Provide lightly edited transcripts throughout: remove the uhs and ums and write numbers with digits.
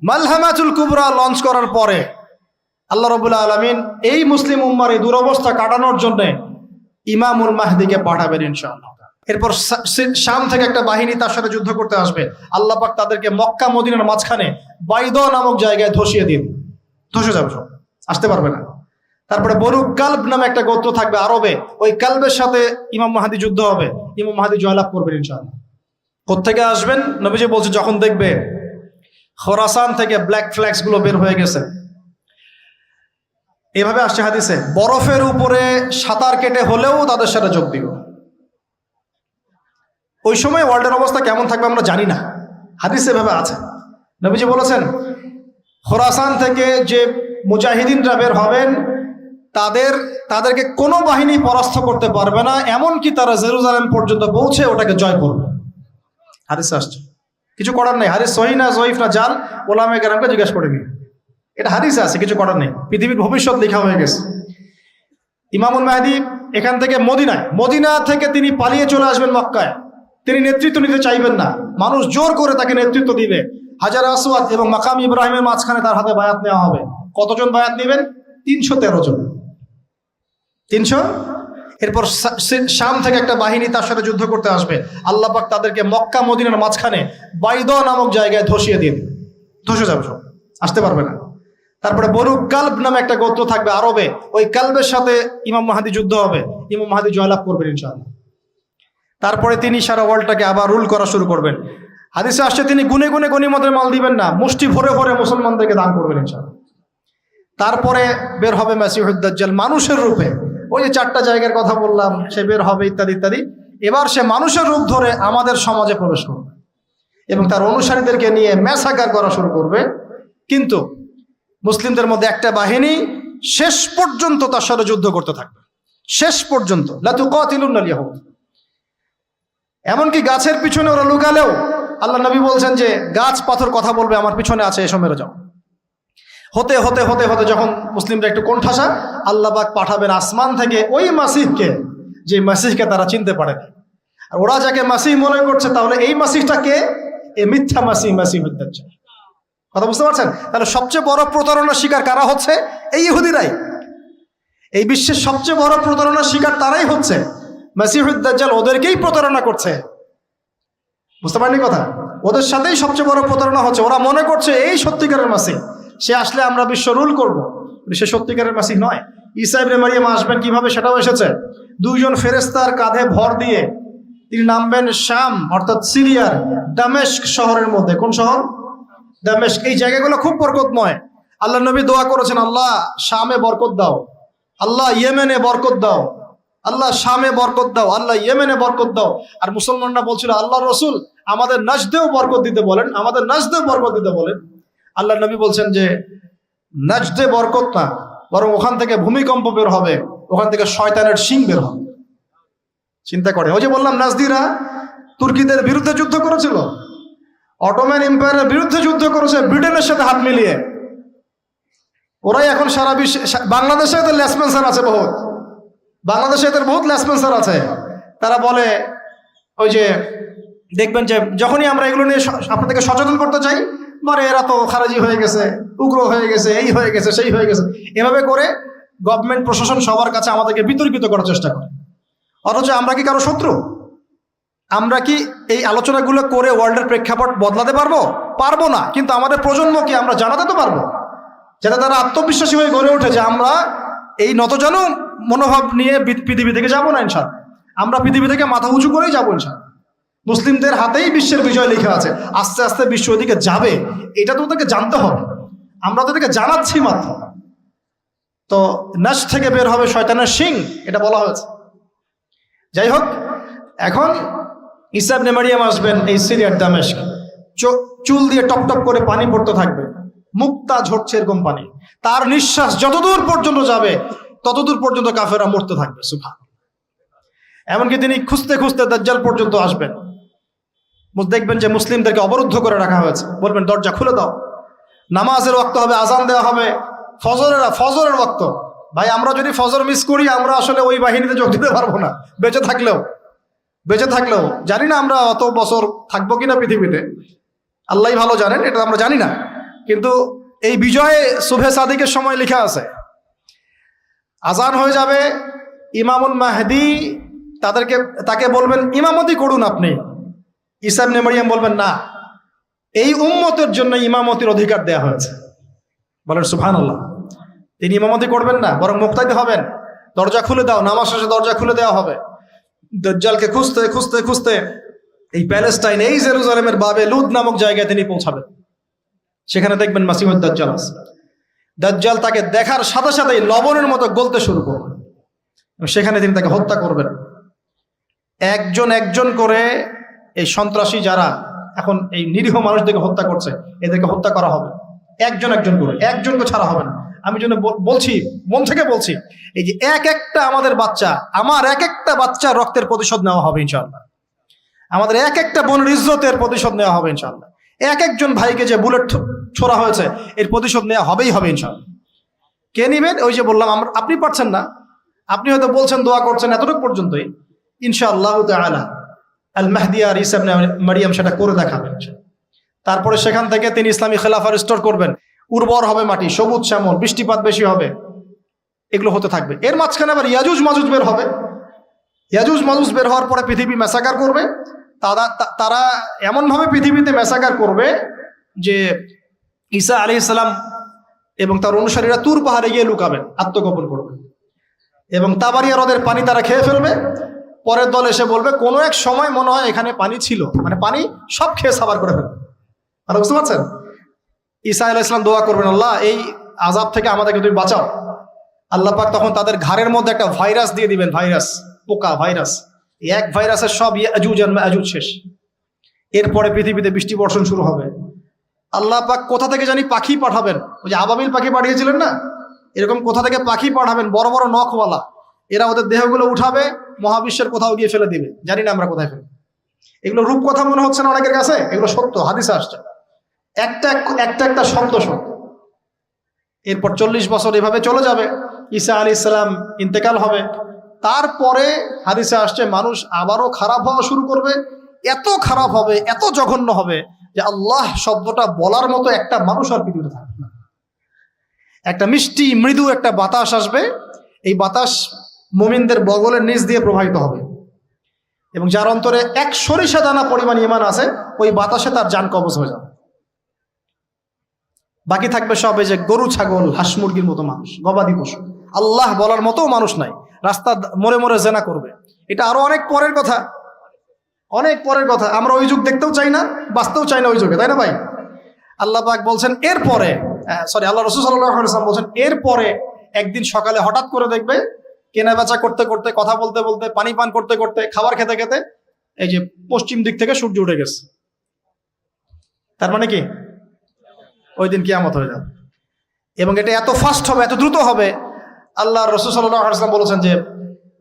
মালহামাতুল কুবরা launch করার পরে আল্লাহ রাব্বুল আলামিন এই মুসলিম উম্মার এই দুরবস্থা কাটানোর জন্য ইমামুল মাহদিকে পাঠাবেন ইনশাআল্লাহ। এরপর শাম থেকে একটা বাহিনী তার সাথে যুদ্ধ করতে আসবে। আল্লাহ পাক তাদেরকে মক্কা মদিনার মাঝখানে বাইদা নামক জায়গায় ধসিয়ে দিন, ধসে যাবে, সব আসতে পারবে না। তারপরে বনু কালব নামে একটা গোত্র থাকবে আরবে, ওই কালবের সাথে ইমাম মাহদি যুদ্ধ হবে, ইমাম মাহদি জয়লাভ করবেন ইনশাআল্লাহ। কোত্থেকে আসবেন? নবীজি বলছে যখন দেখবে খোরাসান থেকে ব্ল্যাক ফ্ল্যাগস গুলো বের হয়ে গেছে, এভাবে আসছে হাদিসে, বরফের উপরে সাঁতার কেটে হলেও তাদের সাথে যোগ দিও। ওই সময় ওয়ার্ল্ডের অবস্থা কেমন থাকবে আমরা জানি না, হাদিসে এভাবে আছে। নবীজি বলেছেন খোরাসান থেকে যে মুজাহিদিনরা বের হবেন তাদেরকে কোনো বাহিনী পরাস্ত করতে পারবে না, এমনকি তারা জেরুজালেম পর্যন্ত পৌঁছে ওটাকে জয় করবে। হাদিস আসছে, কিছু করার নেই। হাদিস সহিহ না জয়ীফ না জাল, ওলামায়ে কেরামকে জিজ্ঞেস করে নিন, এটা হাদিসে আছে, কিছু করার নেই। পৃথিবীর ভবিষ্যৎ লেখা হয়ে গেছে। ইমামুল মাহদি এখান থেকে মদিনা থেকে তিনি পালিয়ে চলে আসবেন মক্কায়। তিনি নেতৃত্ব নিতে চাইবেন না, মানুষ জোর করে তাকে নেতৃত্ব দিবে। হাজার আসওয়াদ এবং মাকাম ইব্রাহিমের মাঝখানে তার হাতে বায়াত নেওয়া হবে। কতজন বায়াত নেবেন? 313 জন। 300। এরপর শাম থেকে একটা বাহিনী তার সাথে যুদ্ধ করতে আসবে। আল্লাহ পাক তাদেরকে মক্কা মদিনার মাঝখানে বাইদা নামক জায়গায় ধসিয়ে দিন, ধসে যাবে, সব আসতে পারবে না। তারপরে বনু কালব নামে একটা গোত্র থাকবে আরবে, ওই কালবের সাথে ইমাম মাহদি যুদ্ধ হবে, ইমাম মাহদি জয়লাভ করবেন ইনশাআল্লাহ। তারপরে তিনি সারা ওয়ার্ল্ডটাকে আবার রুল করা শুরু করবেন। হাদিসে আসছে তিনি গুনে গুনে গনিমতের মাল দিবেন না, মুষ্টি ভরে ভরে মুসলমানদেরকে দান করবেন ইনশাআল্লাহ। তারপরে বের হবে মাসিহুদ দাজ্জাল মানুষের রূপে, ওই যে 4টা জায়গার কথা বললাম, সে বের হবে ইত্যাদি ইত্যাদি। এবার সে মানুষের রূপ ধরে আমাদের সমাজে প্রবেশ করবে এবং তার অনুসারীদেরকে নিয়ে ম্যাসাকার করা শুরু করবে। কিন্তু মুসলিমদের মধ্যে একটা বাহিনী শেষ পর্যন্ত তার সাথে যুদ্ধ করতে থাকবে, শেষ পর্যন্ত। লা তুকাতিলুনাল ইয়াহুদ, এমনকি গাছের পিছনে ওরা লুকালেও আল্লাহ নবী বলছেন যে গাছ পাথর কথা বলবে আমার পিছনে আছে, এসো মেরে যাও। হতে হতে হতে হতে যখন মুসলিমরা একটু কোণঠাসা, আল্লাহ পাক পাঠাবেন আসমান থেকে ওই মাসিহকে, যে মাসিহকে তারা চিনতে পারে। আর ওরা যাকে মাসিহ মনে করছে, তাহলে এই মাসিহটা কে? এ মিথ্যা মাসিহ, মাসিহুদ দাজ্জাল। কথা বুঝতে পারছেন? তাহলে সবচেয়ে বড় প্রতারণার শিকার কারা হচ্ছে? এই ইহুদিরাই। এই বিশ্বের সবচেয়ে বড় প্রতারণার শিকার তারাই হচ্ছে। মাসিহুদ দাজ্জাল ওদেরকেই প্রতারণা করছে, বুঝতে পারেননি কথা? ওদের সাথেই সবচেয়ে বড় প্রতারণা হচ্ছে। ওরা মনে করছে এই সত্যিকারের মাসিহ, সে আসলে আমরা বিশ্ব রুল করবো। সে সত্যিকারের মাসিহ নয়। ঈসা ইবনে মারিয়াম আসবেন কিভাবে সেটাও এসেছে। 2 জন ফেরেশতার কাঁধে ভর দিয়ে তিনি নামবেন শাম অর্থাৎ সিরিয়ার দামেস্ক শহরের মধ্যে। কোন শহর? দামেস্ক। এই জায়গাগুলো খুব বরকতময়। আল্লাহ নবী দোয়া করেছেন, আল্লাহ শামে বরকত দাও, আল্লাহ ইয়েমেনে বরকত দাও, আল্লাহ শামে বরকত দাও, আল্লাহ ইয়েমেনে বরকত দাও। আর মুসলমানরা বলছিল, আল্লাহ রসুল আমাদের নাজদেও বরকত দিতে বলেন, আমাদের নাজদেও বরকত দিতে বলেন। আল্লাহ নবী বলছেন যে নাজদে বরকত না, বরং ওখান থেকে ভূমিকম্প বের হবে, ওখান থেকে শয়তানের শিং বের হবে। চিন্তা করে, ওই যে বললাম নাজদিরা তুর্কিদের বিরুদ্ধে যুদ্ধ করেছিল, অটোম্যান এম্পায়ারের বিরুদ্ধে যুদ্ধ করেছে ব্রিটেনের সাথে হাত মিলিয়ে। ওরাই এখন সারা বিশ্বে, বাংলাদেশে এদের লেসপেন্সার আছে বহুত, বাংলাদেশে এদের বহুত লেসপেন্সার আছে। তারা বলে, ওই যে দেখবেন যে যখনই আমরা এগুলো নিয়ে আপনাদেরকে সচেতন করতে চাই, মানে এরা তো খারাজি হয়ে গেছে, উগ্র হয়ে গেছে, এই হয়ে গেছে, সেই হয়ে গেছে, এভাবে করে গভর্নমেন্ট প্রশাসন সবার কাছে আমাদেরকে বিতর্কিত করার চেষ্টা করে। অথচ আমরা কি কারো শত্রু? আমরা কি এই আলোচনাগুলো করে ওয়ার্ল্ডের প্রেক্ষাপট বদলাতে পারবো? পারবো না। কিন্তু আমাদের প্রজন্মকে আমরা জানাতে তো পারবো, যাতে তারা আত্মবিশ্বাসী হয়ে গড়ে ওঠে যে আমরা এই নতজানু মনোভাব নিয়ে পৃথিবী থেকে যাবো না ইনশাআল্লাহ। আমরা পৃথিবী থেকে মাথা উঁচু করেই যাবো ইনশাআল্লাহ। মুসলিমদের হাতেই বিশ্বের বিজয় লেখা আছে। আস্তে আস্তে বিশ্ব ওদিকে যাবে, এটা তো ওদেরকে জানতে হবে। আমরা তো ওদেরকে জানাচ্ছি মাত্র। তো নাশ থেকে বের হবে শয়তানের শিং, এটা বলা হয়েছে। যাই হোক, এখন ঈসা ইবনে মারিয়াম আসবেন এই সিরিয়ার দামেস্ক। চুল দিয়ে টপ টপ করে পানি পড়তে থাকবে, মুক্তা ঝরছে এরকম পানি। তার নিঃশ্বাস যতদূর পর্যন্ত যাবে ততদূর পর্যন্ত কাফেররা মরতে থাকবে। সুবহানাল্লাহ। এমনকি তিনি খুঁজতে খুঁজতে দাজ্জাল পর্যন্ত আসবেন। দেখবেন যে মুসলিমদেরকে অবরুদ্ধ করে রাখা হয়েছে, বলবেন দরজা খুলে দাও, নামাজের ওয়াক্ত হবে, আজান দেওয়া হবে, ফজরের ওয়াক্ত। ভাই আমরা যদি ফজর মিস করি, আমরা আসলে ওই বাহিনীতে যোগ দিতে পারবো না, বেঁচে থাকলেও জানি না আমরা অত বছর থাকবো কিনা পৃথিবীতে, আল্লাহই ভালো জানেন, এটা আমরা জানি না। কিন্তু এই বিজয়ে সুবহে সাদিকের সময় লেখা আছে, আজান হয়ে যাবে, ইমামুল মাহদি তাকে বলবেন ইমামতি করুন আপনি। ঈসা ইবনে মারইয়াম বলবেন না, এই উম্মতের জন্য ইমামতির অধিকার দেয়া হয়েছে। বলেন সুবহানাল্লাহ। তিনি ইমামতি করবেন না, বরং মুক্তাদি হবেন। দরজা খুলে দাও, নামাজ শেষে দরজা খুলে দেওয়া হবে। দাজ্জালকে খুঁজতে খুঁজতে খুঁজতে এই প্যালেস্টাইন, এই জেরুজালেমের বাবে লুদ নামক জায়গায় তিনি পৌঁছাবেন। সেখানে দেখবেন মাসিহুদ দাজ্জাল আছে। দাজ্জাল তাকে দেখার সাথে সাথেই লবণের মতো গলতে শুরু করবেন। সেখানে তিনি তাকে হত্যা করবেন। একজন একজন করে এই সন্ত্রাসী যারা এখন এই নিরীহ মানুষদেরকে হত্যা করছে, এদেরকে হত্যা করা হবে একজন একজন করে, একজনকে ছাড়া হবে না। আমি জন্য বলছি, মন থেকে বলছি, এই যে এক একটা আমাদের বাচ্চা, আমার এক একটা বাচ্চার রক্তের প্রতিশোধ নেওয়া হবে ইনশাআল্লাহ। আমাদের এক একটা বোনের ইজ্জতের প্রতিশোধ নেওয়া হবে ইনশাআল্লাহ। এক একজন ভাইকে যে বুলেট ছোড়া হয়েছে এর প্রতিশোধ নেওয়া হবেই হবে ইনশাআল্লাহ। কে নিবেন? ওই যে বললাম, আপনি পারছেন না, আপনি হয়তো বলছেন দোয়া করছেন এতটুকু পর্যন্তই। ইনশাআল্লাহ তাআলা আল মাহদি আর ঈসা ইবনে মারইয়াম সেটা করে দেখাবেন। তারপরে সেখান থেকে তিনি ইসলামী খেলাফা রিস্টোর করবেন। উর্বর হবে মাটি, সবুজ শ্যামল, বৃষ্টিপাত বেশি হবে, এগুলো হতে থাকবে। এর মাঝখানে আবার ইয়াজুজ মাজুজ বের হবে। ইয়াজুজ মাজুজ বের হওয়ার পরে পৃথিবী ম্যাসাকার করবে। তারা এমনভাবে পৃথিবীতে ম্যাসাকার করবে যে ঈসা আলাইহিস সালাম এবং তার অনুসারীরা তুর পাহাড়ে গিয়ে লুকাবেন, আত্মগোপন করবেন, এবং তাবারিয়া হ্রদের পানি তারা খেয়ে ফেলবে। পরের দল এসে বলবে কোনো এক সময় মনে হয় এখানে পানি ছিল, মানে পানি সব খেয়ে সাবার করে ফেলবে। আর বুঝতে পারছেন? ঈসা আলাইহিস সালাম দোয়া করবেন, আল্লাহ এই আযাব থেকে আমাদেরকে তুমি বাঁচাও। আল্লাহ পাক তখন তাদের ঘাড়ের মধ্যে একটা ভাইরাস দিয়ে দিবেন, ভাইরাস, পোকা ভাইরাস। এক ভাইরাসের সব ইয়াজুজ আর মাজুজ শেষ। এরপরে পৃথিবীতে বৃষ্টি বর্ষণ শুরু হবে। আল্লাহ পাক কোথা থেকে জানি পাখি পাঠাবেন, ওই যে আবাবিল পাখি পাঠিয়েছিলেন না, এরকম কোথা থেকে পাখি পাঠাবেন বড় বড় নখওয়ালা। এরা ওদের দেহগুলো উঠাবে, মহাবিশ্বের কোথাও গিয়ে ফেলে দিবে, জানি না আমরা কোথায় ফেলবো। এগুলো রূপ কথা মনে হচ্ছে না অনেকের কাছে, এগুলো সত্য, হাদিসে আসছে। একটা শব্দ সত্য। এরপর 40 বছর এভাবে চলে যাবে, ঈসা আলাইহিস সালাম ইন্তেকাল হবে। তারপরে হাদিসে আসছে মানুষ আবারও খারাপ হওয়া শুরু করবে। এত খারাপ হবে, এত জঘন্য হবে যে আল্লাহ শব্দটা বলার মতো একটা মানুষ আর পৃথিবীতে থাকবে না। একটা মিষ্টি মৃদু একটা বাতাস আসবে, এই বাতাস মুমিনদের বগলের নিচ দিয়ে প্রবাহিত হবে, এবং যার অন্তরে এক সরিষা দানা পরিমাণ ঈমান আছে, ওই বাতাসে তার জান কবজ হয়ে যাবে। বাকি থাকবে সব এই যে গরু ছাগল হাঁস মুরগির মতো মানুষ, গবাদি পশু। আল্লাহ বলার মতো মানুষ নাই, রাস্তা মরে মরে জেনা করবে। এটা আরো অনেক পরের কথা, অনেক পরের কথা। আমরা ওই যুগ দেখতেও চাই না, বাঁচতেও চাই না ওই যুগে, তাই না ভাই? আল্লাহ পাক বলছেন এরপরে, আল্লাহ রাসূল সাল্লাল্লাহু আলাইহি ওয়াসাল্লাম বলছেন এরপরে একদিন সকালে হঠাৎ করে দেখবে কেনা বেচা করতে করতে, কথা বলতে বলতে, পানি পান করতে করতে, খাবার খেতে খেতে এই যে পশ্চিম দিক থেকে সূর্য উঠে গেছে। তার মানে কি ওই দিন কিয়ামত হয়ে যাবে, এবং এটা এত ফাস্ট হবে, এত দ্রুত হবে। আল্লাহ রাসূল সাল্লাল্লাহু আলাইহি ওয়াসাল্লাম বলেছেন যে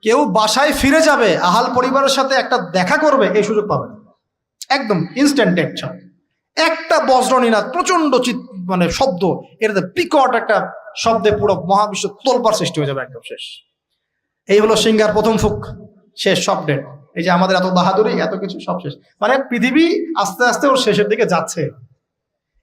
কেউ বাসায় ফিরে যাবে, আহাল পরিবারের সাথে একটা দেখা করবে, এই সুযোগ পাবে না। একদম ইনস্ট্যান্ট ডেথ। একটা বজ্রনীনাদ, প্রচন্ড মানে শব্দ, এটাতে বিকট একটা শব্দে পুরো মহাবিশ্ব তোলপাড় সৃষ্টি হয়ে যাবে, একদম শেষ। এই হলো সিংহার প্রথম ফুক, শেষ, সব ডেট। এই যে আমাদের এত বাহাদুরি, এত কিছু সব শেষ, মানে পৃথিবী আস্তে আস্তে ওর শেষের দিকে যাচ্ছে।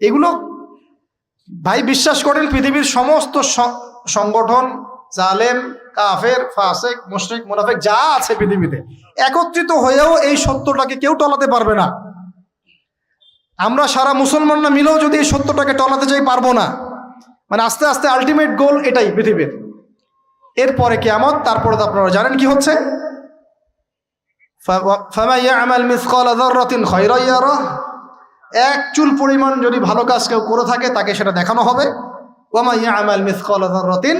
এগুলো ভাই বিশ্বাস করেন, পৃথিবীর সমস্ত সংগঠন, জালেম, কাফের, ফাসেক, মুশরিক, মুনাফিক যা আছে পৃথিবীতে, একত্রিত হয়েও এই সত্যটাকে কেউ টলাতে পারবে না। আমরা সারা মুসলমানরা মিলেও যদি এই সত্যটাকে টলাতে চাই, পারবো না। মানে আস্তে আস্তে আলটিমেট গোল এটাই পৃথিবীর। এরপরে কিয়ামত, তারপরে তো আপনারা জানেন কি হচ্ছে, ফামান ইয়ামাল মিসকালা যাররাতিন খায়রান ইয়ারাহ, এক চুল পরিমাণ যদি ভালো কাজ কেউ করে থাকে তাকে সেটা দেখানো হবে। ওয়া মান ইয়ামাল মিসকালা যাররাতিন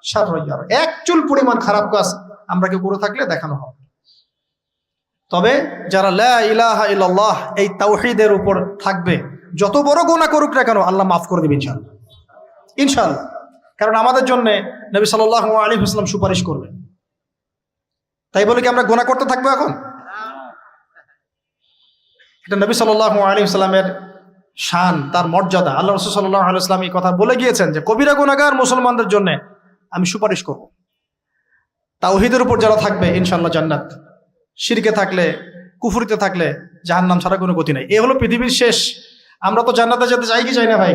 শাররান ইয়ারাহ, এক চুল পরিমাণ খারাপ কাজ আমরা কেউ করে থাকলে দেখানো হবে। তবে যারা লা ইলাহা ইল্লাল্লাহ এই তাওহীদের উপর থাকবে, যত বড় গুনাহ করুক না কেন আল্লাহ মাফ করে দেবে ইনশাআল্লাহ, ইনশাআল্লাহ। কারণ আমাদের জন্য নবী সাল্লাল্লাহু আলাইহি ওয়াসাল্লাম সুপারিশ করবেন। তাই বলে কি আমরা গুনাহ করতে থাকবো এখন? এটা নবী সাল্লাল্লাহু আলাইহি ওয়াসাল্লামের শান, তার মর্যাদা। আল্লাহ রাসূল সাল্লাল্লাহু আলাইহি ওয়াসাল্লাম এই কথা বলে গিয়েছেন যে কবিরা গুনাহগার মুসলমানদের জন্য আমি সুপারিশ করব। তাওহীদের উপর যারা থাকবে ইনশাআল্লাহ জান্নাত, শিরকে থাকলে, কুফরিতে থাকলে জাহান্নাম ছাড়া কোনো গতি নাই। এ হলো পৃথিবীর শেষ। আমরা তো জান্নাতে যেতে চাই কি চাই না ভাই?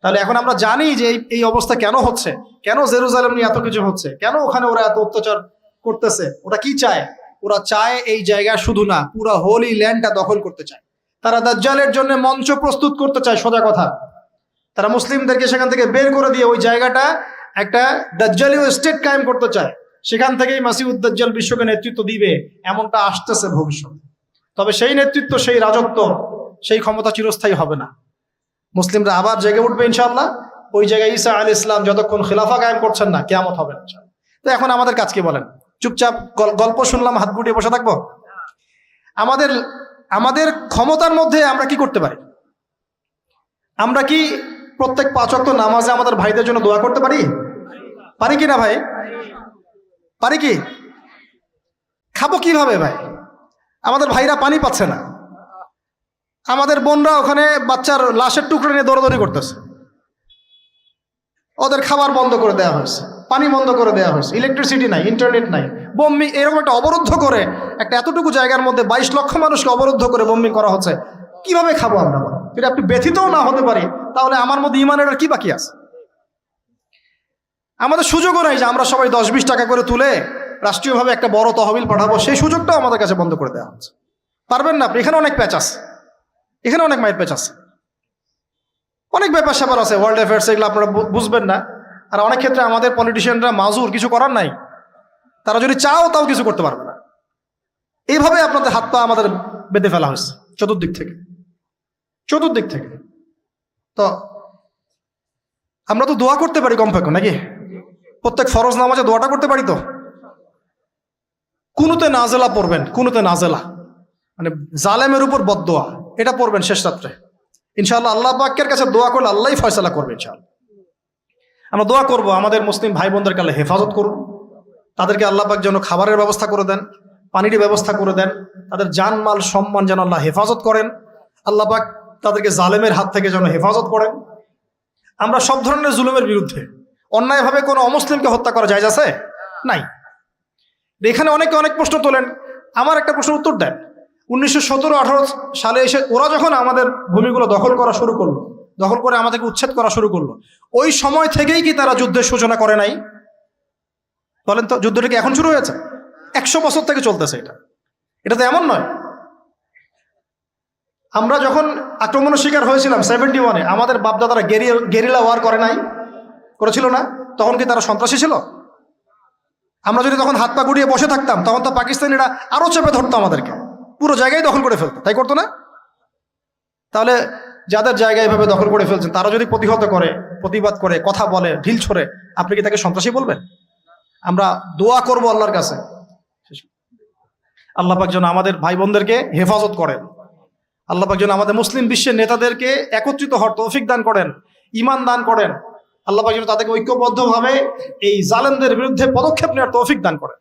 তাহলে এখন আমরা জানি যে এই অবস্থা কেন হচ্ছে, কেন জেরুজালেম নিয়ে এত কিছু হচ্ছে, কেন ওখানে ওরা এত অত্যাচার করতেছে। ওরা কি চায়? ওরা চায় এই জায়গা শুধু না, পুরো হোলি ল্যান্ডটা দখল করতে চায়। তারা দাজ্জালের জন্য মঞ্চ প্রস্তুত করতে চায়। সোজা কথা, তারা মুসলিমদেরকে সেখান থেকে বের করে দিয়ে ওই জায়গাটা একটা দাজ্জালীয় স্টেট কায়েম করতে চায়। সেখান থেকেই মাসিউদ দাজ্জাল বিশ্বকে নেতৃত্ব দিবে, এমনটা আসতেছে ভবিষ্যতে। তবে সেই নেতৃত্ব, সেই রাজত্ব, সেই ক্ষমতা চিরস্থায়ী হবে না। মুসলিমরা আবার জেগে উঠবে ইনশাআল্লাহ। ওই জায়গায় ঈসা আলাইহিস সালাম যতক্ষণ খিলাফা কায়েম করছেন না, কিয়ামত হবে না ইনশাআল্লাহ। তো এখন আমাদের কাজ কি বলেন? চুপচাপ গল্প শুনলাম, হাত গুটিয়ে বসে থাকবো? আমাদের ক্ষমতার মধ্যে আমরা কি করতে পারি? আমরা কি প্রত্যেক 5 ওয়াক্ত নামাজে আমাদের ভাইদের জন্য দোয়া করতে পারি? পারি কি না ভাই? পারি কি? খাবো কিভাবে ভাই? আমাদের ভাইরা পানি পাচ্ছে না, আমাদের বোনরা ওখানে বাচ্চার লাশের টুকরো নিয়ে দৌড়াদৌড়ি করতেছে, ওদের খাবার বন্ধ করে দেওয়া হয়েছে, পানি বন্ধ করে দেওয়া হয়েছে, ইলেকট্রিসিটি নাই, ইন্টারনেট নাই, বোম্বিং, এরকম একটা অবরুদ্ধ করে একটা এতটুকু জায়গার মধ্যে 22 লক্ষ মানুষকে অবরুদ্ধ করে বোম্বিং করা হচ্ছে। কিভাবে খাবো আমরা? যদি আপনি ব্যথিতও না হতে পারি, তাহলে আমার মধ্যে ইমানের আর কি বাকি আছে? আমাদের সুযোগও নাই যে আমরা সবাই 10-20 টাকা করে তুলে রাষ্ট্রীয়ভাবে একটা বড় তহবিল পাঠাবো, সেই সুযোগটাও আমাদের কাছে বন্ধ করে দেওয়া হচ্ছে। পারবেন না আপনি? এখানে অনেক প্যাচ আছে, এখানে অনেক মাইট প্যাচ আছে, অনেক ব্যাপার স্যাপার আছে, ওয়ার্ল্ড অ্যাফেয়ার্স, এগুলো আপনারা বুঝবেন না। আর অনেক ক্ষেত্রে আমাদের পলিটিশিয়ানরা মাজুর, কিছু করার নাই, তারা যদি চাও তাও কিছু করতে পারবে না। এইভাবে আপনাদের হাত পা আমাদের বেঁধে ফেলা হয়েছে চতুর্দিক থেকে। তো আমরা তো দোয়া করতে পারি কমপক্ষে, নাকি? প্রত্যেক ফরজ নামাজে দোয়াটা করতে পারি তো। কুনুতে নাজেলা পড়বেন, কুনুতে নাজেলা মানে জালেমের উপর বদদোয়া, এটা পড়বেন শেষ রাত্রে। ইনশাআল্লাহ আল্লাহ পাকের কাছে দোয়া করলে আল্লাহই ফয়সালা করবে ইনশাআল্লাহ। আমরা দোয়া করব আমাদের মুসলিম ভাই বোনদেরকে আল্লাহ হেফাজত করুন, তাদেরকে আল্লাহ পাক যেন খাবারের ব্যবস্থা করে দেন, পানির ব্যবস্থা করে দেন, তাদের জানমাল সম্মান যেন আল্লাহ হেফাজত করেন, আল্লাহ পাক তাদেরকে জালেমের হাত থেকে যেন হেফাজত করেন। আমরা সব ধরনের জুলুমের বিরুদ্ধে। অন্যায়ভাবে কোনো অমুসলিমকে হত্যা করা জায়েজ আছে? নাই। এখানে অনেকে অনেক প্রশ্ন তোলেন, আমার একটা প্রশ্নের উত্তর দেন। 1917-18 সালে এসে ওরা যখন আমাদের ভূমিগুলো দখল করা শুরু করলো, দখল করে আমাদেরকে উচ্ছেদ করা শুরু করলো, ওই সময় থেকেই কি তারা যুদ্ধের সূচনা করে নাই? বলেন তো, যুদ্ধটা কি এখন শুরু হয়েছে? 100 বছর থেকে চলতেছে এটা তো এমন নয়। আমরা যখন আক্রমণের শিকার হয়েছিলাম 71-এ, আমাদের বাপদাদারা গেরিলা ওয়ার করেছিল না? তখন কি তারা সন্ত্রাসী ছিল? আমরা যদি তখন হাত পা গুড়িয়ে বসে থাকতাম, তখন তো পাকিস্তানিরা আরো চেপে ধরতো, আমাদেরকে পুরো জায়গায় দখল করে ফেলতো, তাই করতো না? তাহলে যাদের জায়গায় এভাবে দখল করে ফেলছেন, তারা যদি প্রতিবাদ করে, কথা বলে, ঢিল ছড়ে, আপনি কি তাকে সন্ত্রাসী বলবেন? আমরা দোয়া করব আল্লাহর কাছে, আল্লাহ পাক যেন আমাদের ভাই বোনদেরকে হেফাজত করেন, আল্লাহ পাক যেন আমাদের মুসলিম বিশ্বের নেতাদেরকে একত্রিত হওয়ার তৌফিক দান করেন, ঈমান দান করেন, আল্লাহ পাক যেন তাদেরকে ঐক্যবদ্ধভাবে এই জালেমদের বিরুদ্ধে পদক্ষেপ নেওয়ার তৌফিক দান করেন।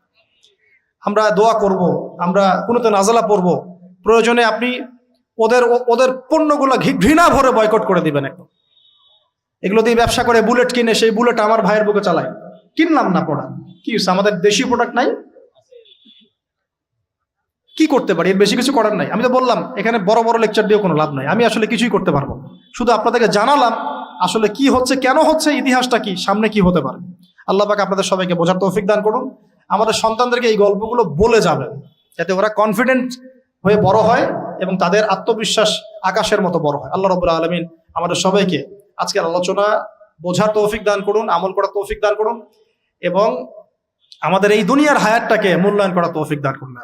আমরা দোয়া করব, আমরা কুনুতে নাজেলা পড়ব, প্রয়োজনে আপনি ওদের পণ্যগুলো ঘৃণা ভরে বয়কট করে দিবেন। এগুলো দিয়ে ব্যবসা করে বুলেট কিনে, সেই বুলেট আমার ভাইয়ের বুকে চালাই, কিনলাম না পড়া, কি হচ্ছে? আমাদের দেশি প্রোডাক্ট নাই, কি করতে পারি? এর বেশি কিছু করার নাই। আমি তো বললাম এখানে বড় বড় লেকচার দিয়েও কোনো লাভ নাই, আমি আসলে কিছুই করতে পারবো, শুধু আপনাদেরকে জানালাম আসলে কি হচ্ছে, কেন হচ্ছে, ইতিহাসটা কি, সামনে কি হতে পারে। আল্লাহ পাক আপনাদের সবাইকে বোঝার তৌফিক দান করুন। আমাদের সন্তানদেরকে এই গল্পগুলো বলে যাবেন, যাতে ওরা কনফিডেন্ট হয়ে বড় হয় এবং তাদের আত্মবিশ্বাস আকাশের মতো বড় হয়। আল্লাহ রাব্বুল আলামিন আমাদের সবাইকে আজকের আলোচনা বোঝার তৌফিক দান করুন, আমল করার তৌফিক দান করুন এবং আমাদের এই দুনিয়ার হায়াতটাকে মূল্যায়ন করার তৌফিক দান করুন।